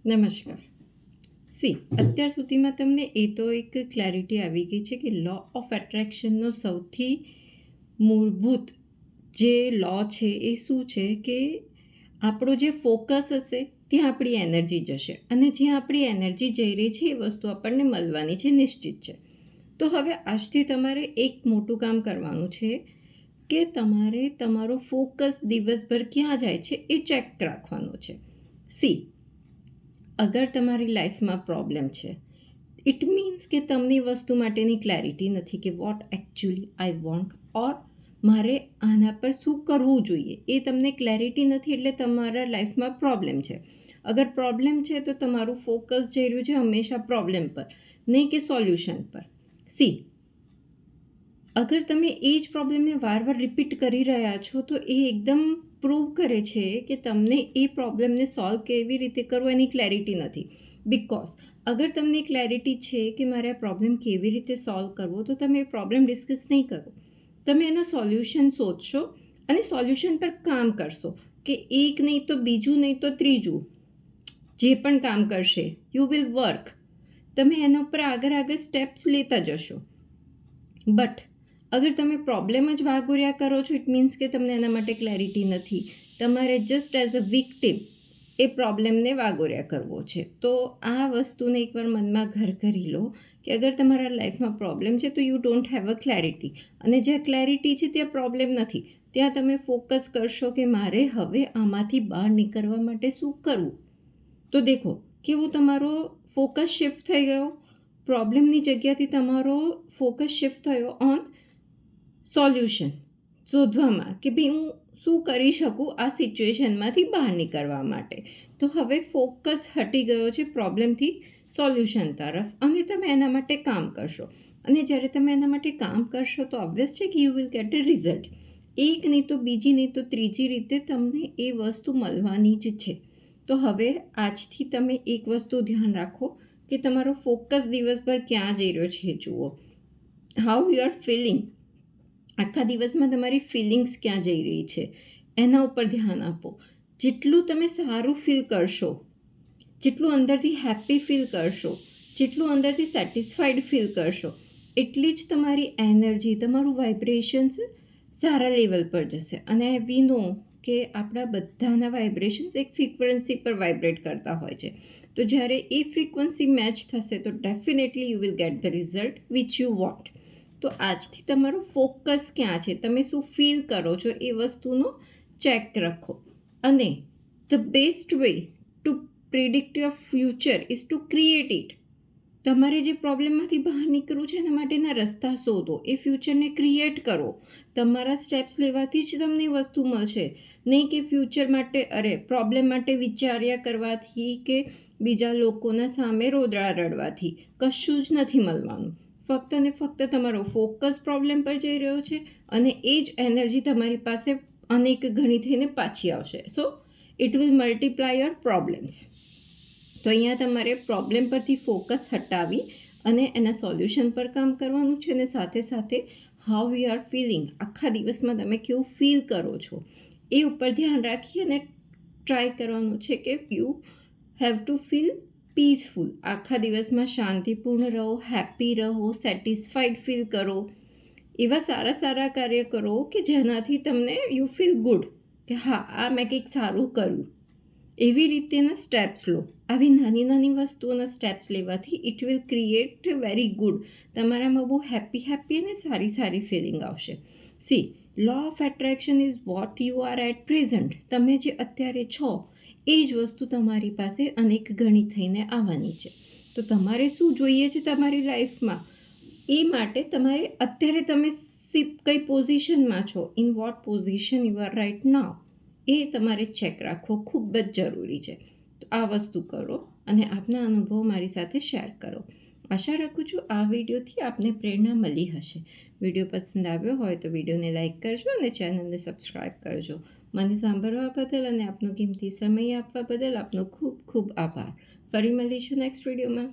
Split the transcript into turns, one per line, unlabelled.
નમસ્કાર. અત્યાર સુધીમાં તમને એ તો એક ક્લેરિટી આવી ગઈ છે કે લો ઓફ એટ્રેક્શનનો સૌથી મૂળભૂત જે લો છે એ શું છે કે આપણો જે ફોકસ હશે ત્યાં આપણી એનર્જી જશે અને જ્યાં આપણી એનર્જી જઈ રહી છે એ વસ્તુ આપણને મળવાની છે, નિશ્ચિત છે. તો હવે આજથી તમારે એક મોટું કામ કરવાનું છે કે તમારે તમારો ફોકસ દિવસભર ક્યાં જાય છે એ ચેક રાખવાનો છે. અગર તમારી લાઈફમાં પ્રોબ્લેમ છે, ઇટ મીન્સ કે તમને વસ્તુ માટેની ક્લેરિટી નથી કે વોટ એકચ્યુઅલી આઈ વોન્ટ ઓર મારે આના પર શું કરવું જોઈએ એ તમને ક્લેરિટી નથી, એટલે તમારા લાઈફમાં પ્રોબ્લેમ છે. અગર પ્રોબ્લેમ છે તો તમારું ફોકસ જઈ રહ્યું છે હંમેશા પ્રોબ્લેમ પર, નહીં કે સોલ્યુશન પર. અગર તમે એ જ પ્રોબ્લેમને વારવાર રિપીટ કરી રહ્યા છો તો એ એકદમ પ્રૂવ કરે છે કે તમને એ પ્રોબ્લેમને સોલ્વ કેવી રીતે કરવો એની ક્લેરિટી નથી. બિકોઝ અગર તમને ક્લેરિટી છે કે મારે આ પ્રોબ્લેમ કેવી રીતે સોલ્વ કરવો, તો તમે એ પ્રોબ્લેમ ડિસ્કસ નહીં કરો, તમે એનો સોલ્યુશન શોધશો અને સોલ્યુશન પર કામ કરશો કે એક નહીં તો બીજું નહીં તો ત્રીજું જે પણ કામ કરશે યુ વિલ વર્ક. તમે એના ઉપર આગળ સ્ટેપ્સ લેતા જશો. બટ અગર તમે પ્રોબ્લેમ જ વાગોર્યા કરો છો, ઇટ મીન્સ કે તમને એના માટે ક્લેરિટી નથી. તમારે જસ્ટ એઝ અ વિક્ટિમ એ પ્રોબ્લેમને વાગોર્યા કરવો છે. તો આ વસ્તુને એકવાર મનમાં ઘર કરી લો કે અગર તમારા લાઈફમાં પ્રોબ્લેમ છે તો you don't have a clarity, અને જ્યાં ક્લેરિટી છે ત્યાં પ્રોબ્લેમ નથી. ત્યાં તમે ફોકસ કરશો કે મારે હવે આમાંથી બહાર નીકળવા માટે શું કરવું. તો દેખો કેવું તમારો ફોકસ શિફ્ટ થઈ ગયો. પ્રોબ્લેમની જગ્યાથી તમારો ફોકસ શિફ્ટ થયો ઓન સોલ્યુશન શોધવામાં કે ભાઈ હું શું કરી શકું આ સિચ્યુએશનમાંથી બહાર નીકળવા માટે. તો હવે ફોકસ હટી ગયો છે પ્રોબ્લેમથી સોલ્યુશન તરફ અને તમે એના માટે કામ કરશો. અને જ્યારે તમે એના માટે કામ કરશો તો ઓબ્વિયસ છે કે you will get a result. એક નહીં તો બીજી નહીં તો ત્રીજી રીતે તમને એ વસ્તુ મળવાની જ છે. તો હવે આજથી તમે એક વસ્તુ ધ્યાન રાખો કે તમારો ફોકસ દિવસભર ક્યાં જઈ રહ્યો છે જુઓ. હાઉ યુ આર ફિલિંગ, આખા દિવસમાં તમારી ફિલિંગ્સ ક્યાં જઈ રહી છે એના ઉપર ધ્યાન આપો. જેટલું તમે સારું ફીલ કરશો, જેટલું અંદરથી હેપી ફીલ કરશો, જેટલું અંદરથી સેટિસ્ફાઈડ ફીલ કરશો, એટલી જ તમારી એનર્જી, તમારું વાઇબ્રેશન્સ સારા લેવલ પર જશે. અને વી નો કે આપણા બધાના વાઇબ્રેશન્સ એક ફ્રીક્વન્સી પર વાઇબ્રેટ કરતા હોય છે. તો જ્યારે એ ફ્રીક્વન્સી મેચ થશે તો definitely you will get the result which you want. તો આજથી તમારો ફોકસ ક્યાં છે, તમે શું ફીલ કરો છો એ વસ્તુનો ચેક રાખો. અને the best way to predict your future is to create it. તમારે જે પ્રોબ્લેમમાંથી બહાર નીકળવું છે એના માટેના રસ્તા શોધો, એ ફ્યુચરને ક્રિએટ કરો. તમારા સ્ટેપ્સ લેવાથી જ તમને વસ્તુ મળશે, નહીં કે ફ્યુચર માટે પ્રોબ્લેમ માટે વિચાર્યા કરવાથી કે બીજા લોકોના સામે રોદડા રડવાથી કશું જ નથી મળવાનું. ફક્ત ને ફક્ત તમારો ફોકસ પ્રોબ્લેમ પર જઈ રહ્યો છે અને એ જ એનર્જી તમારી પાસે અનેક ગણી થઈને પાછી આવશે. So it will multiply your problems. તો અહીંયા તમારે પ્રોબ્લેમ પરથી ફોકસ હટાવી અને એના સોલ્યુશન પર કામ કરવાનું છે. અને સાથે સાથે હાઉ યુ આર ફિલિંગ, આખા દિવસમાં તમે કેવું ફીલ કરો છો એ ઉપર ધ્યાન રાખી અને ટ્રાય કરવાનું છે કે you have to feel peaceful. આખા દિવસમાં શાંતિપૂર્ણ રહો, હેપી રહો, સેટિસ્ફાઈડ ફીલ કરો. એવા સારા કાર્ય કરો કે જેનાથી તમને યુ ફીલ ગુડ કે હા આ મેં કંઈક સારું કર્યું. એવી રીતેના સ્ટેપ્સ લો. આવી નાની વસ્તુઓના સ્ટેપ્સ લેવાથી it will create very good. તમારામાં બહુ હેપી અને સારી ફિલિંગ આવશે. Law of attraction is what you are at present. તમે જે અત્યારે છો એ જ વસ્તુ તમારી પાસે અનેક ગણી થઈને આવવાની છે. તો તમારે શું જોઈએ છે તમારી લાઈફમાં, એ માટે તમારે અત્યારે તમે કઈ પોઝિશનમાં છો, in what position you are right now, એ તમારે ચેક રાખવો ખૂબ જ જરૂરી છે. તો આ વસ્તુ કરો અને આપના અનુભવો મારી સાથે શેર કરો. આશા રાખું છું આ વિડીયોથી આપને પ્રેરણા મળી હશે. વિડીયો પસંદ આવ્યો હોય તો વિડીયોને લાઇક કરજો અને ચેનલને સબસ્ક્રાઈબ કરજો. મને સાંભળવા બદલ અને આપનો કિંમતી સમય આપવા બદલ આપનો ખૂબ આભાર. ફરી મળીશું નેક્સ્ટ વિડીયોમાં.